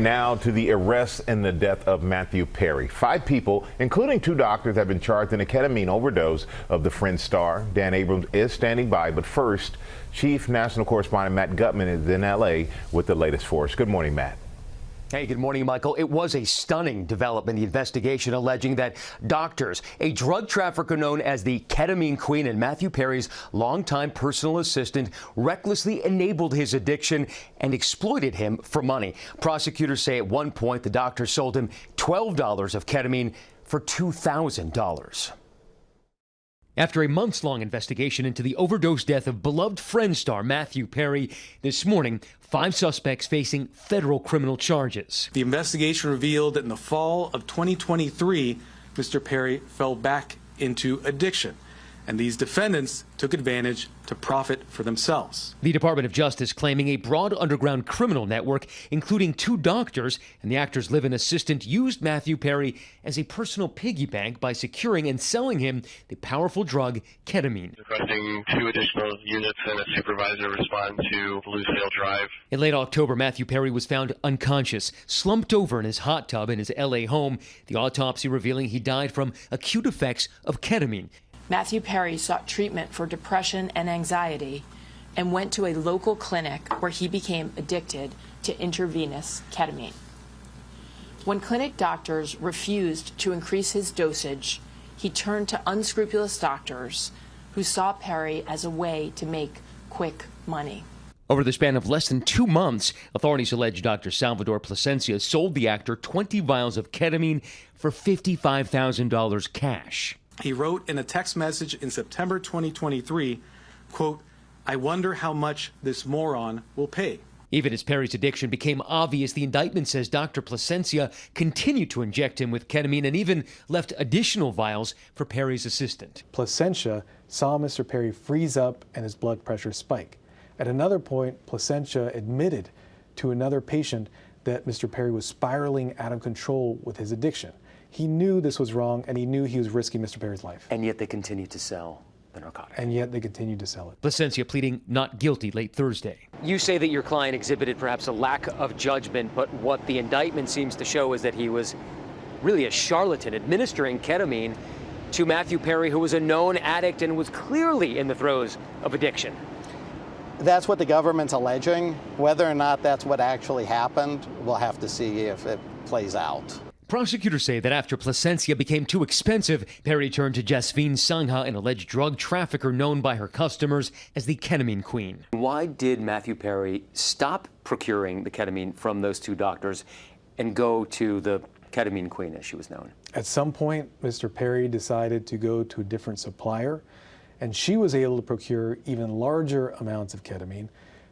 Now to the arrest and the death of Matthew Perry. 5 people, including 2 doctors, have been charged in a ketamine overdose of the Friends star. Dan Abrams is standing by, but first, Chief National Correspondent Matt Gutman is in L.A. with the latest for us. Good morning, Matt. Hey, good morning, Michael. It was a stunning development, the investigation alleging that doctors, a drug trafficker known as the Ketamine Queen and Matthew Perry's longtime personal assistant, recklessly enabled his addiction and exploited him for money. Prosecutors say at one point the doctor sold him $12 of ketamine for $2,000. After a months-long investigation into the overdose death of beloved Friends star Matthew Perry, this morning, 5 suspects facing federal criminal charges. The investigation revealed that in the fall of 2023, Mr. Perry fell back into addiction, and these defendants took advantage to profit for themselves. The Department of Justice claiming a broad underground criminal network, including 2 doctors and the actor's live-in assistant, used Matthew Perry as a personal piggy bank by securing and selling him the powerful drug ketamine. Requesting 2 additional units and a supervisor respond to Lucille Drive. In late October, Matthew Perry was found unconscious, slumped over in his hot tub in his L.A. home. The autopsy revealing he died from acute effects of ketamine. Matthew Perry sought treatment for depression and anxiety and went to a local clinic where he became addicted to intravenous ketamine. When clinic doctors refused to increase his dosage, he turned to unscrupulous doctors who saw Perry as a way to make quick money. Over the span of less than 2 months, authorities allege Dr. Salvador Plasencia sold the actor 20 vials of ketamine for $55,000 cash. He wrote in a text message in September 2023, quote, "I wonder how much this moron will pay." Even as Perry's addiction became obvious, the indictment says Dr. Plasencia continued to inject him with ketamine and even left additional vials for Perry's assistant. Plasencia saw Mr. Perry freeze up and his blood pressure spike. At another point, Plasencia admitted to another patient that Mr. Perry was spiraling out of control with his addiction. He knew this was wrong, and he knew he was risking Mr. Perry's life. And yet they continued to sell the narcotic. And yet they continued to sell it. Plasencia pleading not guilty late Thursday. You say that your client exhibited perhaps a lack of judgment, but what the indictment seems to show is that he was really a charlatan administering ketamine to Matthew Perry, who was a known addict and was clearly in the throes of addiction. That's what the government's alleging. Whether or not that's what actually happened, we'll have to see if it plays out. Prosecutors say that after Plasencia became too expensive, Perry turned to Jasveen Sangha, an alleged drug trafficker known by her customers as the Ketamine Queen. Why did Matthew Perry stop procuring the ketamine from those 2 doctors and go to the Ketamine Queen, as she was known? At some point, Mr. Perry decided to go to a different supplier, and she was able to procure even larger amounts of ketamine,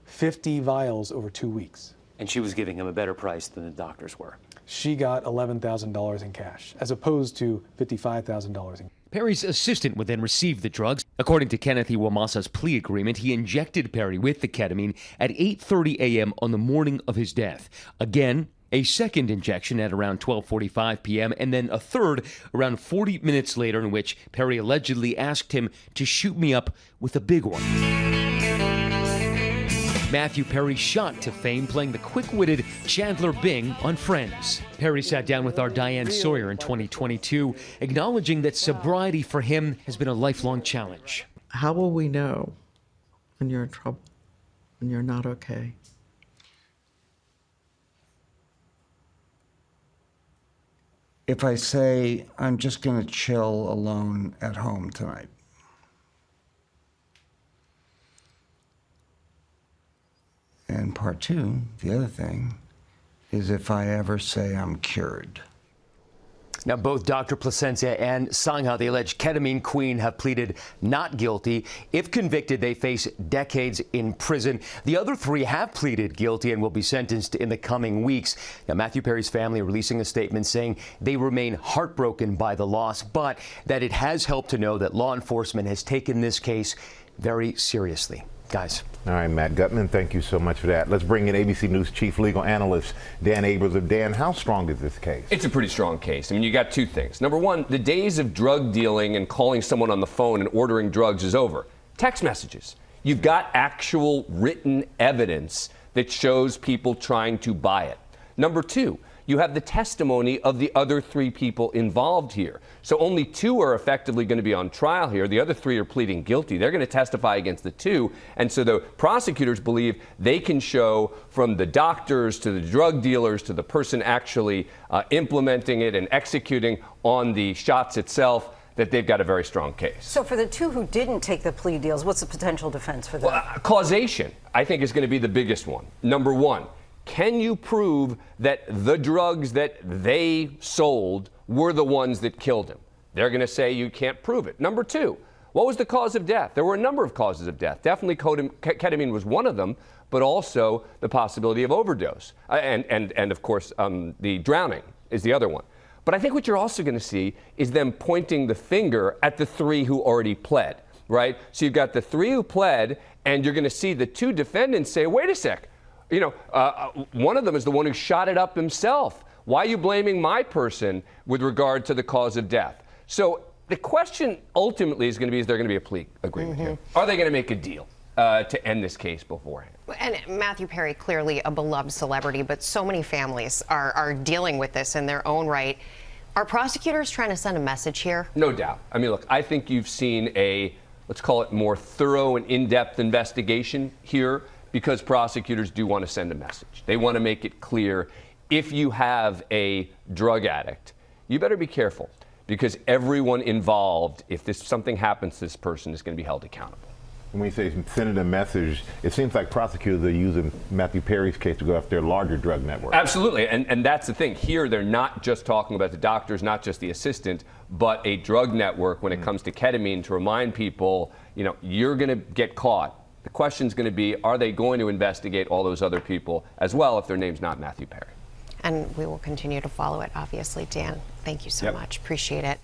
50 vials over 2 weeks. And she was giving him a better price than the doctors were. She got $11,000 in cash, as opposed to $55,000 in. Perry's assistant would then receive the drugs. According to Kenneth Iwamosa's plea agreement, he injected Perry with the ketamine at 8:30 a.m. on the morning of his death. Again, a second injection at around 12:45 p.m. and then a third around 40 minutes later, in which Perry allegedly asked him to shoot me up with a big one. Matthew Perry shot to fame playing the quick-witted Chandler Bing on Friends. Perry sat down with our Diane Sawyer in 2022, acknowledging that sobriety for him has been a lifelong challenge. How will we know when you're in trouble, when you're not okay? If I say, I'm just going to chill alone at home tonight. And part 2, the other thing, is if I ever say I'm cured. Now, both Dr. Plasencia and Sangha, the alleged Ketamine Queen, have pleaded not guilty. If convicted, they face decades in prison. The other 3 have pleaded guilty and will be sentenced in the coming weeks. Now, Matthew Perry's family releasing a statement saying they remain heartbroken by the loss, but that it has helped to know that law enforcement has taken this case very seriously. Guys. All right, Matt Gutman, thank you so much for that. Let's bring in ABC News Chief Legal Analyst Dan Abrams. Dan, how strong is this case? It's a pretty strong case. I mean, you got 2 things. Number 1, the days of drug dealing and calling someone on the phone and ordering drugs is over. Text messages. You've got actual written evidence that shows people trying to buy it. Number two, you have the testimony of the other 3 people involved here. So only 2 are effectively going to be on trial here. The other 3 are pleading guilty. They're going to testify against the 2. And so the prosecutors believe they can show, from the doctors to the drug dealers to the person actually implementing it and executing on the shots itself, that they've got a very strong case. So for the 2 who didn't take the plea deals, what's the potential defense for them? Well, causation, I think, is going to be the biggest one. Number one, can you prove that the drugs that they sold were the ones that killed him? They're going to say you can't prove it. Number two, what was the cause of death? There were a number of causes of death. Definitely ketamine was one of them, but also the possibility of overdose. And of course, the drowning is the other one. But I think what you're also going to see is them pointing the finger at the 3 who already pled, right? So you've got the 3 who pled, and you're going to see the 2 defendants say, wait a sec, you know, one of them is the one who shot it up himself. Why are you blaming my person with regard to the cause of death? So the question ultimately is going to be, is there going to be a plea agreement here? Are they going to make a deal to end this case beforehand? And Matthew Perry, clearly a beloved celebrity, but so many families are dealing with this in their own right. Are prosecutors trying to send a message here? No doubt. I mean, look, I think you've seen a, let's call it, more thorough and in-depth investigation here, because prosecutors do want to send a message. They want to make it clear, if you have a drug addict, you better be careful, because everyone involved, if something happens to this person, is going to be held accountable. When you say sending a message, it seems like prosecutors are using Matthew Perry's case to go after a larger drug network. Absolutely, and that's the thing. Here, they're not just talking about the doctors, not just the assistant, but a drug network when it comes to ketamine, to remind people, you know, you're going to get caught. The question is going to be, are they going to investigate all those other people as well if their name's not Matthew Perry? And we will continue to follow it, obviously. Dan, thank you so much. Appreciate it.